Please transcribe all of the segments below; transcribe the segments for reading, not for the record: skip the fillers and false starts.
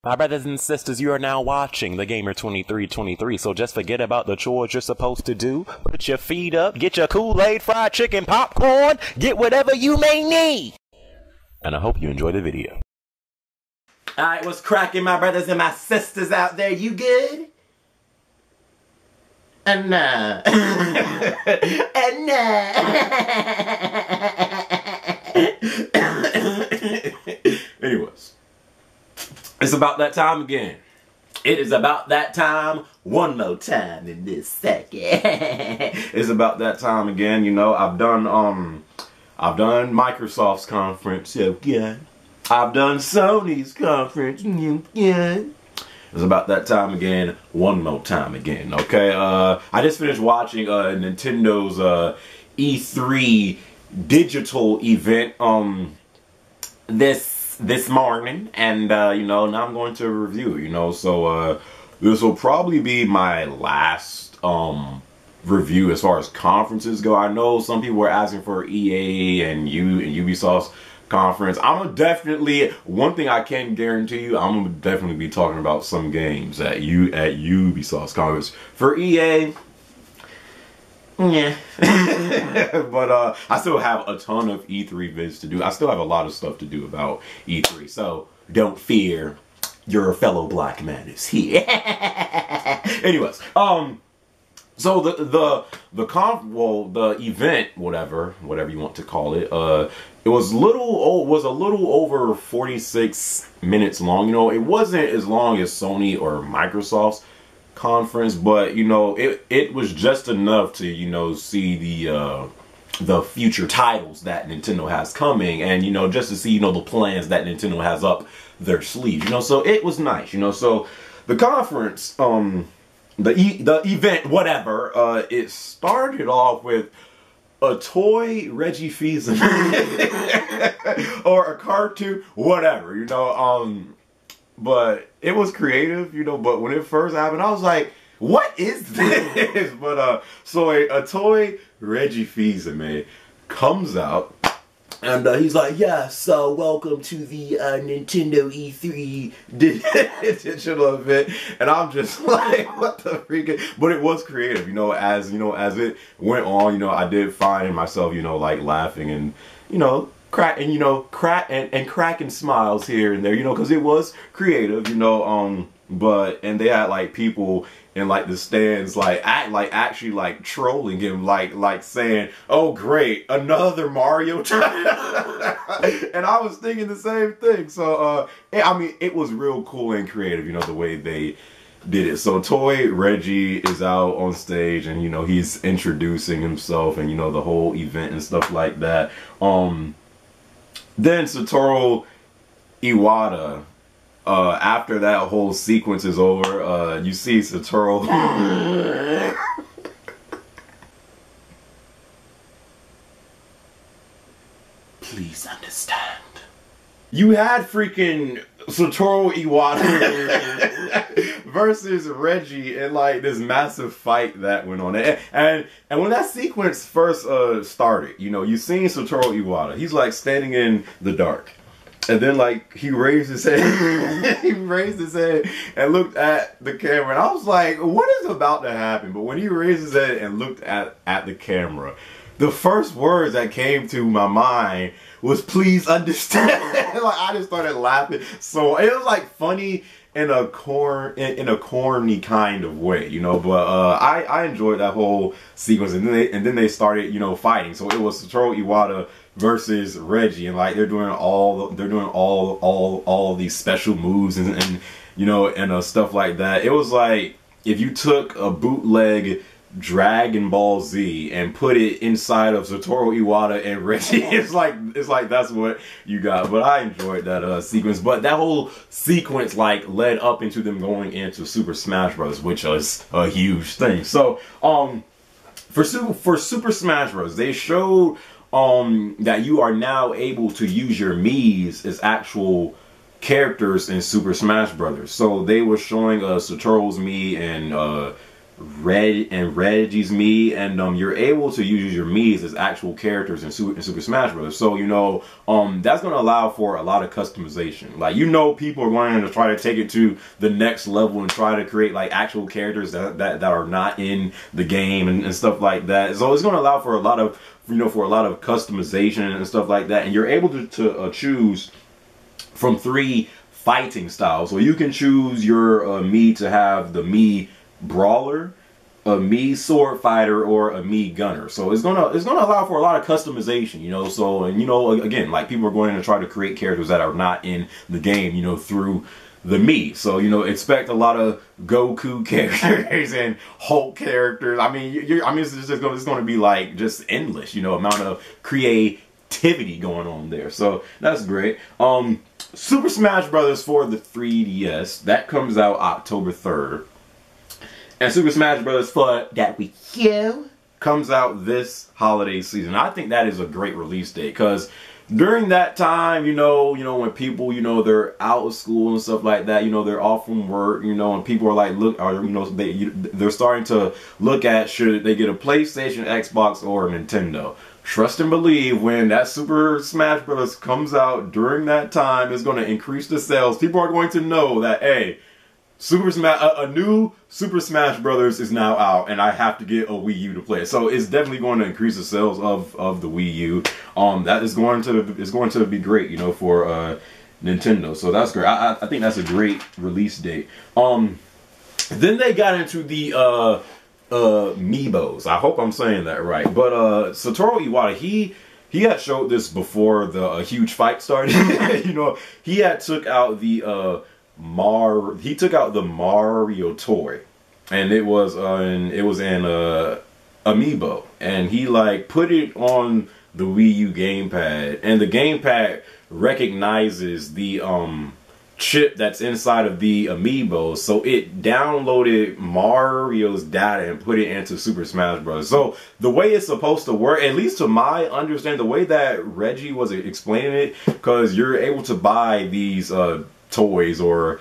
My brothers and sisters, you are now watching the Gamer 2323, so just forget about the chores you're supposed to do. Put your feet up, get your Kool-Aid, fried chicken, popcorn, get whatever you may need. And I hope you enjoy the video. Alright, what's cracking, my brothers and my sisters out there? You good? And nah. And nah. Anyways, it's about that time again. It is about that time one more time in this second. It's about that time again. You know, I've done Microsoft's conference, yeah. I've done Sony's conference, yeah. It's about that time again, one more time again, okay? I just finished watching Nintendo's E3 digital event this morning, and you know, now I'm going to review it, you know, so this will probably be my last review as far as conferences go. I know some people were asking for EA and Ubisoft's conference. I'm gonna definitely, one thing I can guarantee you, I'm gonna definitely be talking about some games at Ubisoft's conference. For EA, yeah. But I still have a ton of E3 vids to do. I still have a lot of stuff to do about E3, so don't fear, your fellow black man is here. Anyways, so the event, whatever you want to call it, it was a little over 46 minutes long. You know, it wasn't as long as Sony or Microsoft's conference, but you know, it was just enough to, you know, see the future titles that Nintendo has coming, and you know, just to see, you know, the plans that Nintendo has up their sleeve, you know. So it was nice, you know. So the conference, the event, whatever, it started off with a toy Reggie Fils-aime or a cartoon, whatever, you know. But it was creative, you know. But when it first happened, I was like, "What is this?" But so a toy Reggie Fils-aime comes out, and he's like, "Yeah, so welcome to the Nintendo E3 digital event." And I'm just like, "What the freaking?" But it was creative, you know. As it went on, you know, I did find myself, you know, like laughing and, you know, cracking smiles here and there, you know, because it was creative, you know. And they had like people in like the stands, actually like trolling him, like saying, "Oh great, another Mario title." And I was thinking the same thing. So I mean, it was real cool and creative, you know, the way they did it. So Toy Reggie is out on stage, and you know, he's introducing himself and, you know, the whole event and stuff like that. Then Satoru Iwata, after that whole sequence is over, you see Satoru please understand. You had freaking Satoru Iwata versus Reggie in like this massive fight that went on. And when that sequence first started, you know, you seen Satoru Iwata. He's like standing in the dark. And then like he raised his head, he raised his head and looked at the camera, and I was like, what is about to happen? But when he raised his head and looked at the camera, the first words that came to my mind was, "Please understand." Like, I just started laughing. So it was like funny in a corny kind of way, you know. But I enjoyed that whole sequence, and then they started, you know, fighting. So it was Satoru Iwata versus Reggie, and like they're doing all these special moves and you know, and stuff like that. It was like if you took a bootleg Dragon Ball Z and put it inside of Satoru Iwata and Reggie. It's like that's what you got. But I enjoyed that sequence. But that whole sequence like led up into them going into Super Smash Bros., which is a huge thing. So for Super Smash Bros., they showed that you are now able to use your Miis as actual characters in Super Smash Bros. So they were showing Satoru's Mii and Reggie's Mii, and you're able to use your Miis as actual characters in Super Smash Bros. So that's going to allow for a lot of customization. Like people are going to try to take it to the next level and try to create like actual characters that are not in the game and stuff like that. So it's going to allow for a lot of customization and stuff like that, and you're able to choose from 3 fighting styles. So you can choose your Mii to have the Mii Brawler, a Mii Sword Fighter, or a Mii Gunner. So it's gonna allow for a lot of customization, So again, like people are going to try to create characters that are not in the game, through the Mii. So expect a lot of Goku characters and Hulk characters. I mean, it's going to be like just endless, amount of creativity going on there. So that's great. Super Smash Bros. For the 3DS, that comes out October 3rd. And Super Smash Bros. For that Wii U comes out this holiday season. I think that is a great release date, because during that time, when people, they're out of school and stuff like that, they're off from work, and people are like, they're starting to look at, should they get a PlayStation, Xbox, or a Nintendo. Trust and believe, when that Super Smash Bros. Comes out during that time, it's going to increase the sales. People are going to know that, hey, a new Super Smash Brothers is now out, and I have to get a Wii U to play it. So it's definitely going to increase the sales of the Wii U. That is going to be great, for Nintendo. So that's great. I think that's a great release date. Then they got into the Amiibos. I hope I'm saying that right. But Satoru Iwata, he had showed this before the huge fight started. He had took out the Mario toy, and it was in Amiibo, and he like put it on the Wii U gamepad, and the gamepad recognizes the chip that's inside of the Amiibo, so it downloaded Mario's data and put it into Super Smash Bros. So the way it's supposed to work, at least to my understanding, the way that Reggie was explaining it, because you're able to buy these toys or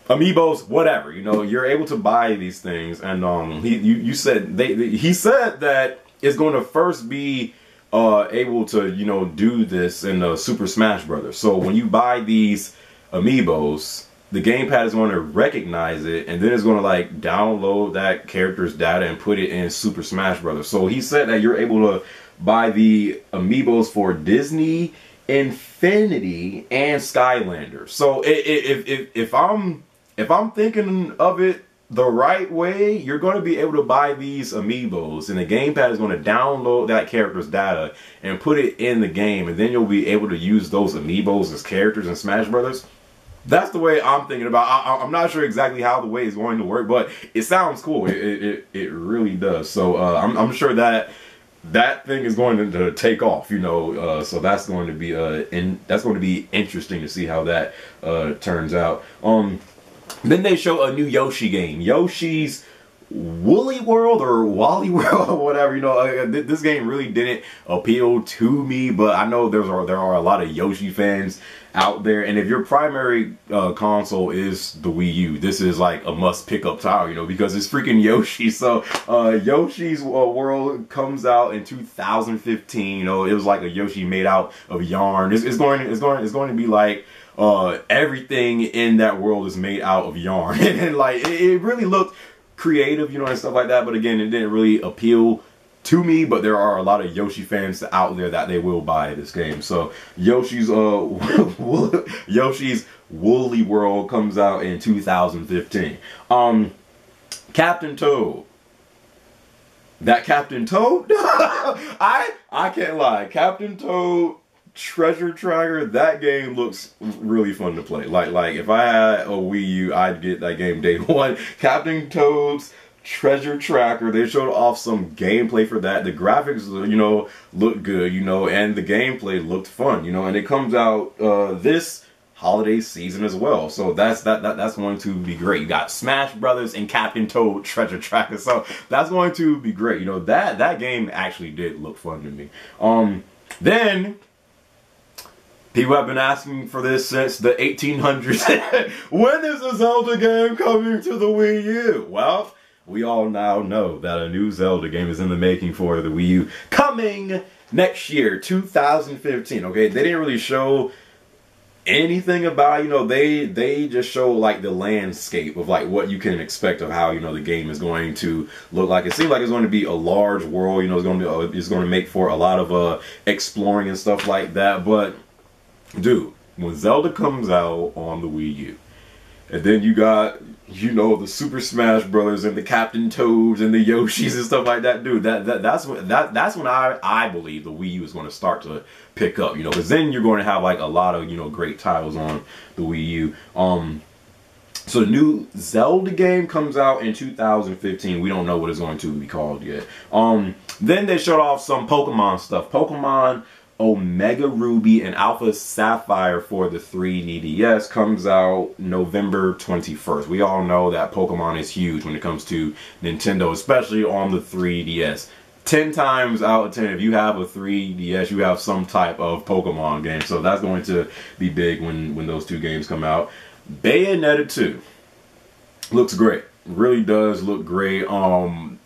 Amiibos, whatever, you're able to buy these things, and he said that it's going to first be able to do this in Super Smash Brothers. So when you buy these Amiibos, the gamepad is going to recognize it, and then it's going to like download that character's data and put it in Super Smash Brothers. So he said that you're able to buy the Amiibos for Disney, Infinity, and Skylander. So if I'm thinking of it the right way, you're going to be able to buy these Amiibos, and the gamepad is going to download that character's data and put it in the game, and then you'll be able to use those Amiibos as characters in Smash Brothers. That's the way I'm thinking about. I'm not sure exactly how the way it's going to work, but it sounds cool. It really does. So I'm sure that thing is going to take off, so that's going to be interesting to see how that turns out. Then they show a new Yoshi game, Yoshi's Woolly World or Wally World or whatever. This game really didn't appeal to me, but I know there are a lot of Yoshi fans out there, and if your primary console is the Wii U, this is like a must pick up title, because it's freaking Yoshi. So Yoshi's World comes out in 2015. It was like a Yoshi made out of yarn. It's going to be like everything in that world is made out of yarn, and like it really looked creative, and stuff like that. But again, it didn't really appeal to me, but there are a lot of Yoshi fans out there that they will buy this game. So Yoshi's Woolly World comes out in 2015. Captain Toad. That Captain Toad? I can't lie. Captain Toad Treasure Tracker, that game looks really fun to play. Like if I had a Wii U, I'd get that game day one. Captain Toad's Treasure Tracker, they showed off some gameplay for that. The graphics, looked good, and the gameplay looked fun, and it comes out this holiday season as well. So that's going to be great. You got Smash Brothers and Captain Toad Treasure Tracker, so that's going to be great. That game actually did look fun to me. Then people have been asking for this since the 1800s. When is a Zelda game coming to the Wii U? Well, we all now know that a new Zelda game is in the making for the Wii U, coming next year, 2015. Okay, they didn't really show anything about, they just show like the landscape of like what you can expect of how, the game is going to look like. It seems like it's going to be a large world, it's going to make for a lot of exploring and stuff like that. But dude, when Zelda comes out on the Wii U, and then you got, the Super Smash Brothers and the Captain Toads and the Yoshis and stuff like that, dude, that's when I believe the Wii U is going to start to pick up, because then you're going to have like a lot of, great titles on the Wii U. So the new Zelda game comes out in 2015. We don't know what it's going to be called yet. Then they showed off some Pokemon stuff. Pokemon Omega Ruby and Alpha Sapphire for the 3DS comes out November 21st. We all know that Pokemon is huge when it comes to Nintendo, especially on the 3DS. 10 times out of 10, if you have a 3DS, you have some type of Pokemon game. So that's going to be big when those two games come out. Bayonetta 2 looks great. Really does look great.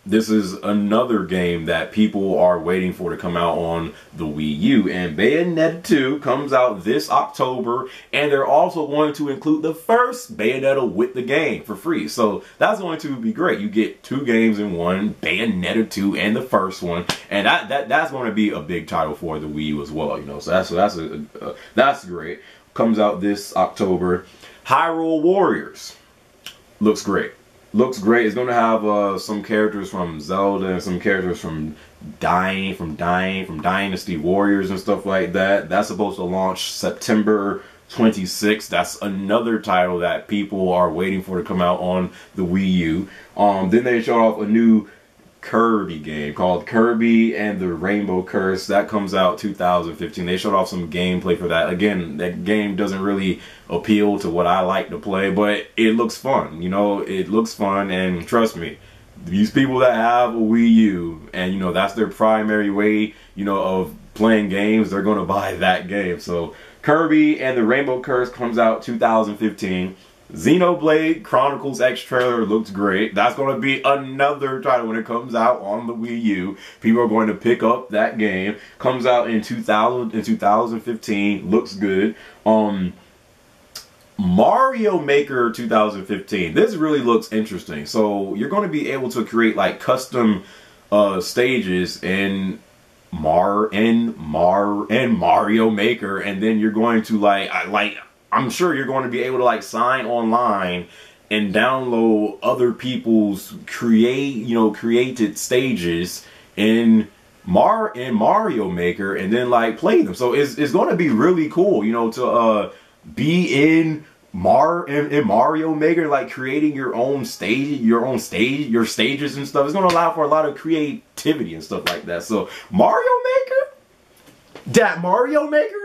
This is another game that people are waiting for to come out on the Wii U, and Bayonetta 2 comes out this October, and they're also going to include the first Bayonetta with the game for free. So that's going to be great. You get two games in one, Bayonetta 2 and the first one, and that's going to be a big title for the Wii U as well. So that's great. Comes out this October. Hyrule Warriors looks great. Looks great. It's going to have some characters from Zelda and some characters from Dynasty Warriors and stuff like that. That's supposed to launch September 26th. That's another title that people are waiting for to come out on the Wii U. Then they showed off a new Kirby game called Kirby and the Rainbow Curse. That comes out 2015. They showed off some gameplay for that. Again, that game doesn't really appeal to what I like to play, but it looks fun. It looks fun, and trust me, these people that have a Wii U and that's their primary way, of playing games, they're going to buy that game. So Kirby and the Rainbow Curse comes out 2015. Xenoblade Chronicles X trailer looks great. That's going to be another title when it comes out on the Wii U. People are going to pick up that game. Comes out in 2015. Looks good. Mario Maker 2015. This really looks interesting. So you're going to be able to create like custom stages in Mario Maker, and then you're going to I'm sure you're going to be able to like sign online and download other people's created stages in Mario Maker, and then like play them. So it's going to be really cool, to be in Mario Maker, like creating your stages and stuff. It's going to allow for a lot of creativity and stuff like that. So Mario Maker. That Mario Maker,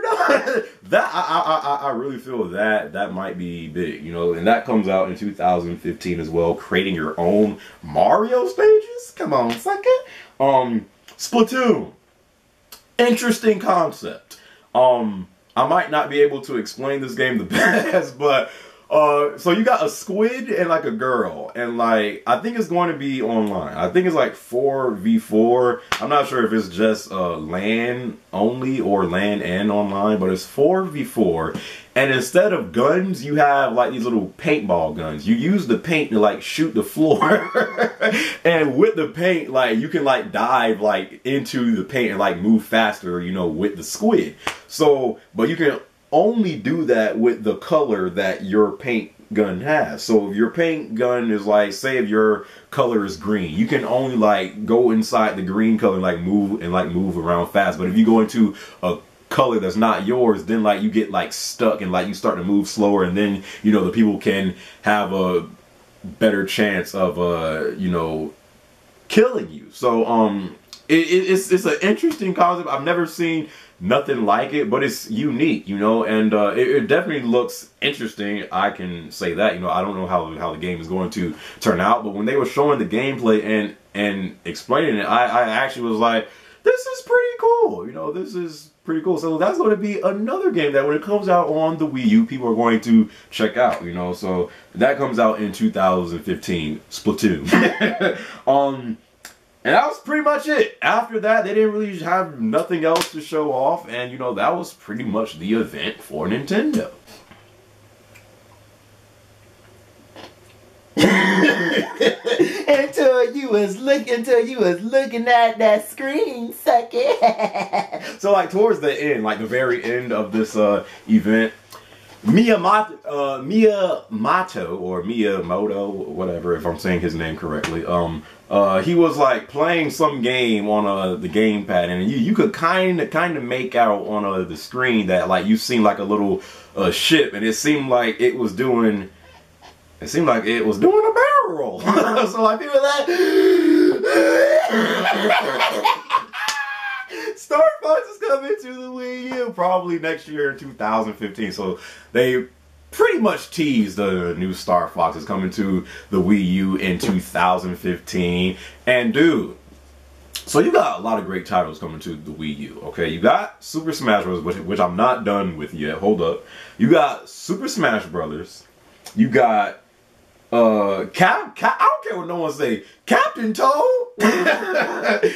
that I really feel that might be big, and that comes out in 2015 as well. Creating your own Mario stages, come on, second. Splatoon, interesting concept. I might not be able to explain this game the best, but so you got a squid and like a girl, and like I think it's going to be online. I think it's like 4v4. I'm not sure if it's just LAN only or LAN and online, but it's 4v4. And instead of guns, you have like these little paintball guns. You use the paint to like shoot the floor, and with the paint, like you can like dive like into the paint and like move faster, with the squid. So, but you can only do that with the color that your paint gun has. So if your paint gun is like, say if your color is green, you can only like go inside the green color and like move around fast. But if you go into a color that's not yours, then like you get like stuck and like you start to move slower, and then the people can have a better chance of killing you. So it's an interesting concept. I've never seen nothing like it, but it's unique, and it definitely looks interesting. I can say that, I don't know how the game is going to turn out, but when they were showing the gameplay and explaining it, I actually was like, this is pretty cool. cool. You know, this is pretty cool. So that's going to be another game that when it comes out on the Wii U, people are going to check out, you know. So that comes out in 2015, Splatoon. And that was pretty much it. After that, they didn't really have nothing else to show off. And, you know, that was pretty much the event for Nintendo. until you was looking at that screen, sucker. So, like, towards the end, like the very end of this event, Miyamoto, or Miyamoto, whatever, if I'm saying his name correctly, he was like playing some game on the gamepad, and you could kind of make out on the screen that like you seen like a little ship, and it seemed like it was doing a barrel roll. So like people like Star Fox is coming to the Wii U probably next year in 2015. So they pretty much teased the new Star Fox is coming to the Wii U in 2015. And dude, so you got a lot of great titles coming to the Wii U. Okay, you got Super Smash Bros., which I'm not done with yet. Hold up. You got Super Smash Brothers. You got I don't care what no one say. Captain Toad. that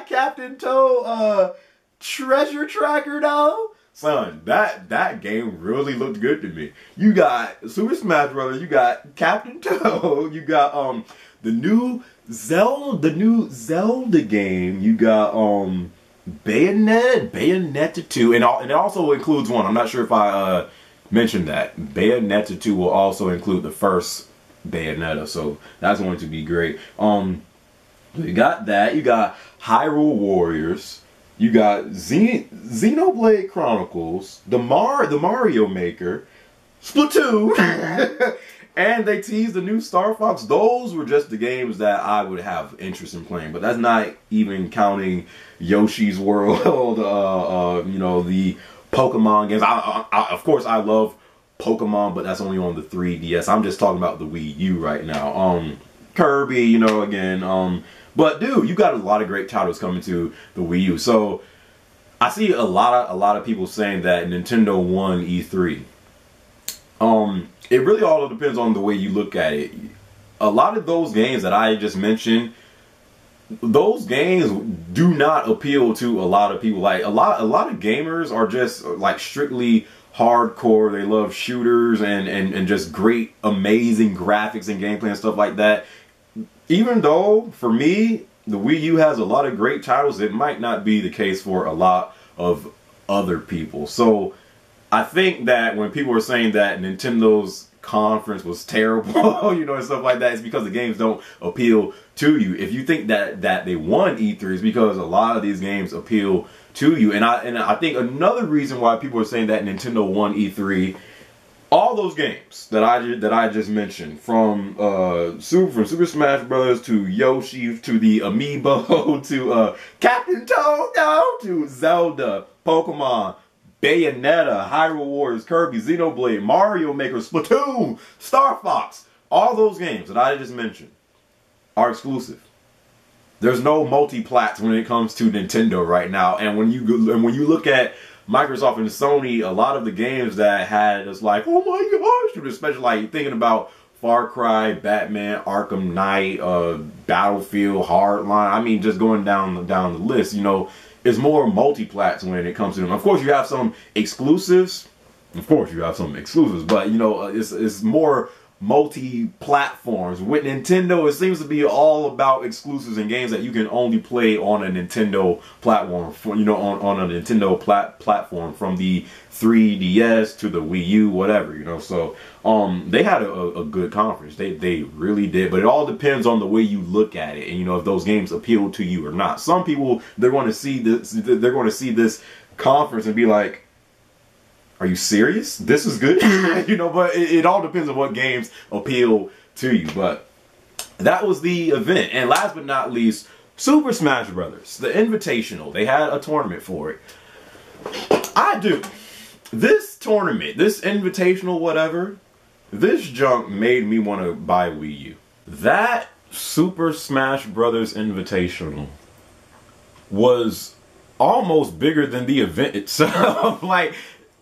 Captain Toad treasure tracker though. Son, that game really looked good to me. You got Super Smash Brothers, you got Captain Toad, you got the new Zelda game, you got Bayonetta 2, and it also includes one. I'm not sure if I mentioned that. Bayonetta 2 will also include the first Bayonetta, so that's going to be great. You got that, you got Hyrule Warriors, you got Xenoblade Chronicles, the Mario Maker, Splatoon, and they teased the new Star Fox. Those were just the games that I would have interest in playing, but that's not even counting Yoshi's World, you know, the Pokemon games. Of course, I love Pokemon, but that's only on the 3DS. I'm just talking about the Wii U right now. Kirby, you know, again. But dude, you got a lot of great titles coming to the Wii U. So I see a lot of people saying that Nintendo won E3. It really all depends on the way you look at it. A lot of those games that I just mentioned, those games do not appeal to a lot of people. Like a lot of gamers are just like strictly hardcore. They love shooters and just great, amazing graphics and gameplay and stuff like that. Even though, for me, the Wii U has a lot of great titles, it might not be the case for a lot of other people. So I think that when people are saying that Nintendo's conference was terrible, you know, and stuff like that, it's because the games don't appeal to you. If you think that they won E3, it's because a lot of these games appeal to you. And I think another reason why people are saying that Nintendo won E3, all those games that I just mentioned, from Super Smash Bros. To Yoshi, to the Amiibo, to Captain Toad, to Zelda, Pokemon, Bayonetta, Hyrule Warriors, Kirby, Xenoblade, Mario Maker, Splatoon, Star Fox, all those games that I just mentioned are exclusive. There's no multi-plats when it comes to Nintendo right now, and when you look at Microsoft and Sony, a lot of the games that had us like, oh my gosh, especially like thinking about Far Cry, Batman, Arkham Knight, Battlefield, Hardline. I mean, just going down the list, you know, it's more multi-plats when it comes to them. Of course, you have some exclusives. But you know, it's more multi-platforms. With Nintendo, it seems to be all about exclusives and games that you can only play on a Nintendo platform, on a Nintendo platform, from the 3DS to the Wii U, whatever, you know. So they had a good conference. They really did, but it all depends on the way you look at it, and you know, if those games appeal to you or not. Some people, they're going to see this conference and be like, are you serious? This is good? You know, but it all depends on what games appeal to you. But that was the event. And last but not least, Super Smash Brothers, the Invitational. They had a tournament for it. This tournament, this Invitational, whatever, this junk made me want to buy Wii U. That Super Smash Brothers Invitational was almost bigger than the event itself. Like,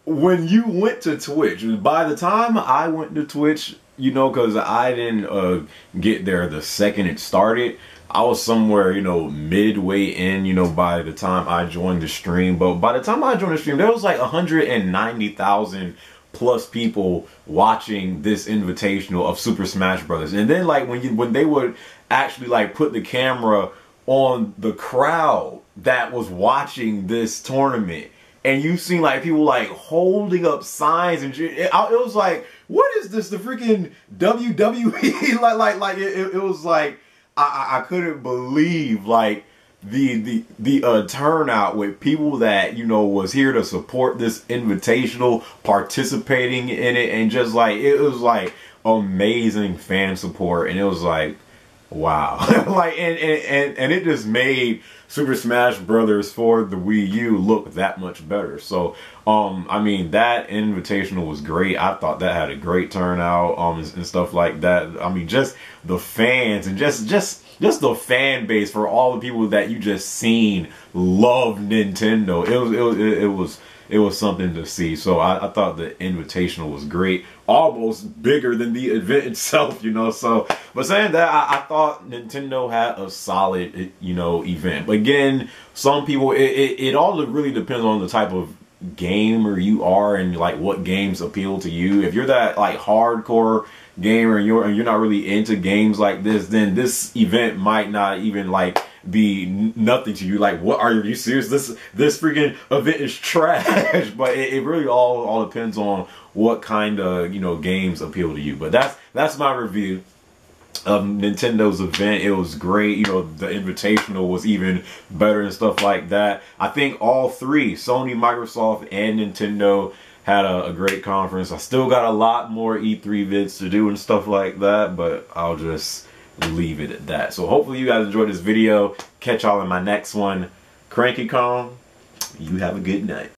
when you went to Twitch, by the time I went to Twitch, you know, because I didn't get there the second it started, I was somewhere, you know, midway in, you know, by the time I joined the stream. But by the time I joined the stream, there was like 190,000 plus people watching this invitational of Super Smash Brothers. And then like when they would actually like put the camera on the crowd that was watching this tournament, and you seen like people like holding up signs and shit, it was like, what is this, the freaking WWE? like it was like, I couldn't believe like the turnout with people that, you know, was here to support this invitational, participating in it, and just like, it was like amazing fan support, and it was like, wow. Like, and it just made Super Smash Brothers for the Wii U look that much better. So I mean, that invitational was great. I thought that had a great turnout and stuff like that. I mean, just the fans and just the fan base for all the people that you just seen love Nintendo. It was something to see. So I thought the invitational was great, almost bigger than the event itself, you know. So, but saying that, I thought Nintendo had a solid, you know, event. But again, some people, it all really depends on the type of gamer you are and like what games appeal to you. If you're that like hardcore gamer and you're not really into games like this, then this event might not even like be nothing to you. Like, what, are you serious? This freaking event is trash. But it really all depends on what kind of, you know, games appeal to you. But that's my review of Nintendo's event. It was great. You know, the invitational was even better and stuff like that. I think all three, Sony, Microsoft, and Nintendo, had a great conference. I still got a lot more E3 vids to do and stuff like that, but I'll just leave it at that. So hopefully you guys enjoyed this video. Catch y'all in my next one. Cranky Kong, you have a good night.